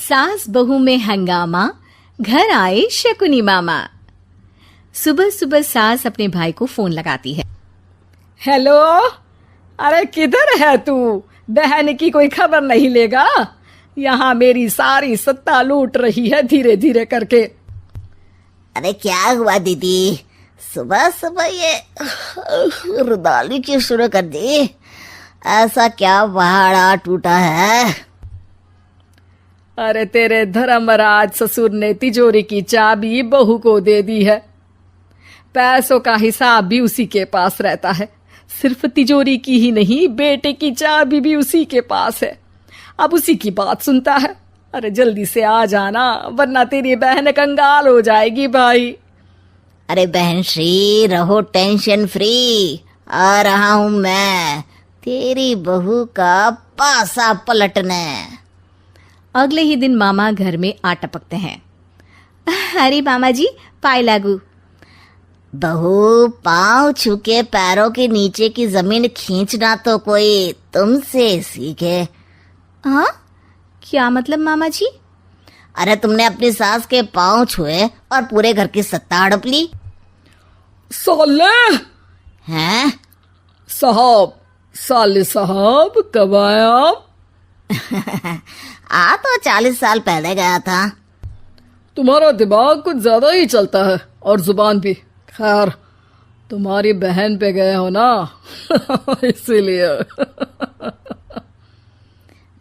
सास बहू में हंगामा, घर आए शकुनी मामा। सुबह सुबह सास अपने भाई को फोन लगाती है। हेलो, अरे किधर है तू? बहन की कोई खबर नहीं लेगा? यहाँ मेरी सारी सत्ता लूट रही है धीरे धीरे करके। अरे क्या हुआ दीदी, सुबह सुबह ये रुदाली क्यों शुरू कर दी? ऐसा क्या पहाड़ा टूटा है? अरे तेरे धर्मराज ससुर ने तिजोरी की चाबी बहू को दे दी है। पैसों का हिसाब भी उसी के पास रहता है। सिर्फ तिजोरी की ही नहीं, बेटे की चाबी भी उसी के पास है। अब उसी की बात सुनता है। अरे जल्दी से आ जाना, वरना तेरी बहन कंगाल हो जाएगी भाई। अरे बहन श्री, रहो टेंशन फ्री, आ रहा हूँ मैं तेरी बहू का पासा पलटने। अगले ही दिन मामा घर में आ टपकते हैं। अरे मामा जी, पाए लागू। बहू, पाँव छूके पैरों के नीचे की जमीन खींचना तो कोई तुमसे सीखे। हाँ, क्या मतलब मामा जी? अरे तुमने अपनी सास के पाँव छुए और पूरे घर की सत्ता हड़प ली। साले हैं? साहब, साले साहब कब आए आप? आ तो 40 साल पहले गया था। तुम्हारा दिमाग कुछ ज्यादा ही चलता है और जुबान भी। खैर, तुम्हारी बहन पे गए हो ना इसीलिए।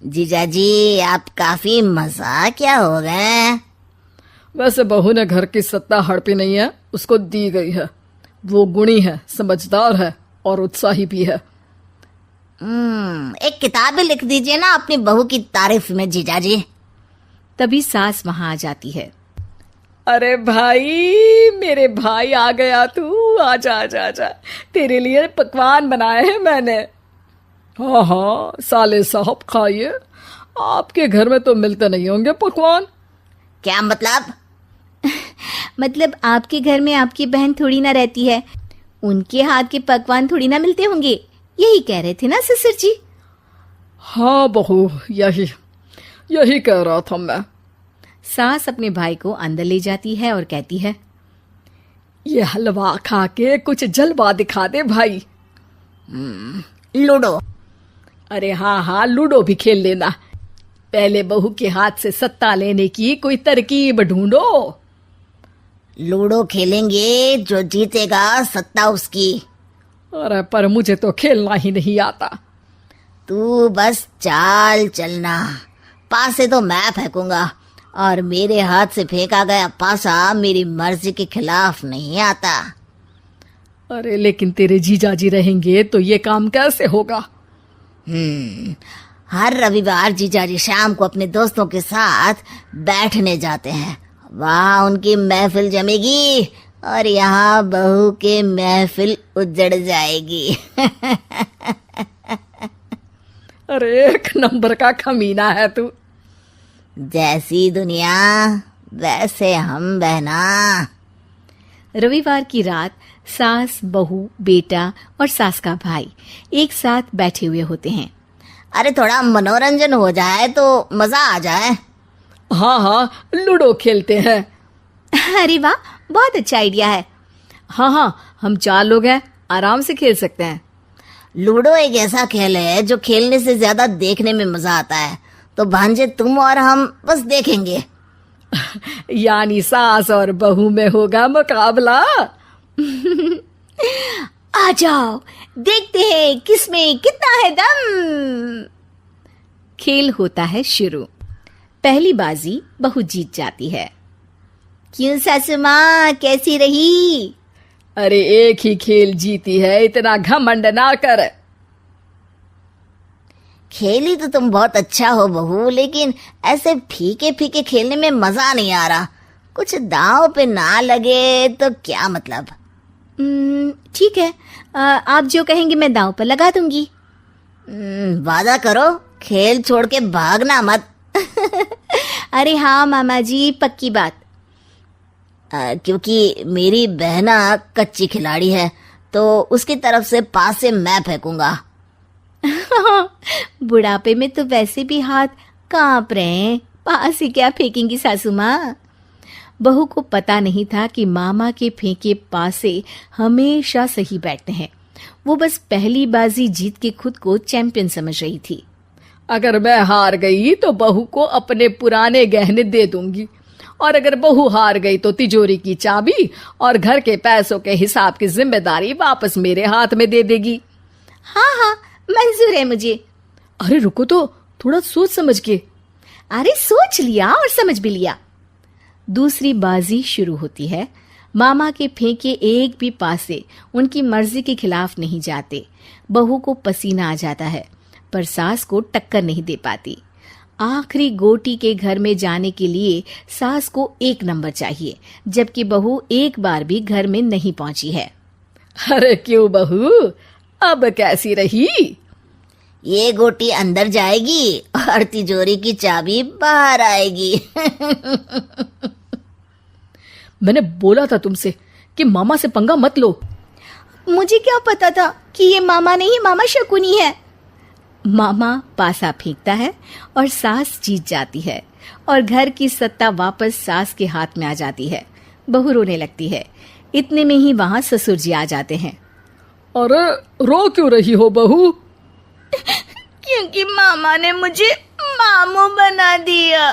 जीजाजी, आप काफी मजाकिया हो गए। वैसे बहू ने घर की सत्ता हड़पी नहीं है, उसको दी गई है। वो गुणी है, समझदार है और उत्साही भी है। एक किताब भी लिख दीजिए ना अपनी बहू की तारीफ में जीजाजी। तभी सास वहां आ जाती है। अरे भाई, मेरे भाई आ गया तू। आजा आजा आजा, तेरे लिए पकवान बनाए हैं मैंने। हाँ हाँ साले साहब, खाइए। आपके घर में तो मिलते नहीं होंगे पकवान। क्या मतलब? मतलब आपके घर में आपकी बहन थोड़ी ना रहती है, उनके हाथ के पकवान थोड़ी ना मिलते होंगे, यही कह रहे थे ना ससुर जी? हाँ बहू, यही कह रहा था मैं। सास अपने भाई को अंदर ले जाती है और कहती है, ये हलवा खा के कुछ जलवा दिखा दे भाई। लूडो? अरे हाँ हाँ, लूडो भी खेल लेना। पहले बहू के हाथ से सत्ता लेने की कोई तरकीब ढूंढो। लूडो खेलेंगे, जो जीतेगा सत्ता उसकी। अरे पर मुझे तो खेलना ही नहीं आता। तू बस चाल चलना, पासे तो मैं फेंकूंगा और मेरे हाथ से फेंका गया पासा मेरी मर्जी के खिलाफ नहीं आता। अरे लेकिन तेरे जीजाजी रहेंगे तो ये काम कैसे होगा? हर रविवार जीजाजी शाम को अपने दोस्तों के साथ बैठने जाते हैं। वहाँ उनकी महफिल जमेगी और यहाँ बहू के महफिल उजड़ जाएगी। अरे एक नंबर का खमीना है तू। जैसी दुनिया वैसे हम बहना। रविवार की रात सास, बहू, बेटा और सास का भाई एक साथ बैठे हुए होते हैं। अरे थोड़ा मनोरंजन हो जाए तो मजा आ जाए। हाँ हाँ, लूडो खेलते हैं। अरे वाह, बहुत अच्छा आइडिया है। हाँ हाँ, हम 4 लोग हैं, आराम से खेल सकते हैं। लूडो एक ऐसा खेल है जो खेलने से ज्यादा देखने में मजा आता है। तो भांजे, तुम और हम बस देखेंगे। यानी सास और बहू में होगा मुकाबला। आ जाओ, देखते हैं किसमें कितना है दम। खेल होता है शुरू। पहली बाजी बहू जीत जाती है। क्यों सासू माँ, कैसी रही? अरे एक ही खेल जीती है, इतना घमंड ना कर। खेली तो तुम बहुत अच्छा हो बहू, लेकिन ऐसे फीके फीके खेलने में मजा नहीं आ रहा। कुछ दांव पे ना लगे तो क्या मतलब? ठीक है, आप जो कहेंगे मैं दांव पर लगा दूंगी। वादा करो, खेल छोड़ के भागना मत। अरे हाँ मामा जी, पक्की बात। क्योंकि मेरी बहना कच्ची खिलाड़ी है, तो उसकी तरफ से पास से मैं फेंकूंगा। बुढ़ापे में तो वैसे भी हाथ कांप रहे हैं, पास ही क्या फेंकेंगी सासू माँ। बहू को पता नहीं था कि मामा के फेंके पासे हमेशा सही बैठते हैं। वो बस पहली बाजी जीत के खुद को चैंपियन समझ रही थी। अगर मैं हार गई तो बहू को अपने पुराने गहने दे दूंगी, और अगर बहू हार गई तो तिजोरी की चाबी और घर के पैसों के हिसाब की जिम्मेदारी वापस मेरे हाथ में दे देगी। हाँ हाँ, मंजूर है मुझे। अरे रुको तो, थोड़ा सोच समझ के। अरे सोच लिया और समझ भी लिया। दूसरी बाजी शुरू होती है। मामा के फेंके एक भी पासे उनकी मर्जी के खिलाफ नहीं जाते। बहू को पसीना आ जाता है, पर सास को टक्कर नहीं दे पाती। आखिरी गोटी के घर में जाने के लिए सास को 1 नंबर चाहिए, जबकि बहू एक बार भी घर में नहीं पहुंची है। अरे क्यों बहू, अब कैसी रही? ये गोटी अंदर जाएगी और तिजोरी की चाबी बाहर आएगी। मैंने बोला था तुमसे कि मामा से पंगा मत लो। मुझे क्या पता था कि ये मामा नहीं, मामा शकुनी है। मामा पासा फेंकता है और सास जीत जाती है और घर की सत्ता वापस सास के हाथ में आ जाती है। बहू रोने लगती है। इतने में ही वहां ससुर जी आ जाते हैं। अरे रो क्यों रही हो बहू? क्योंकि मामा ने मुझे मामू बना दिया।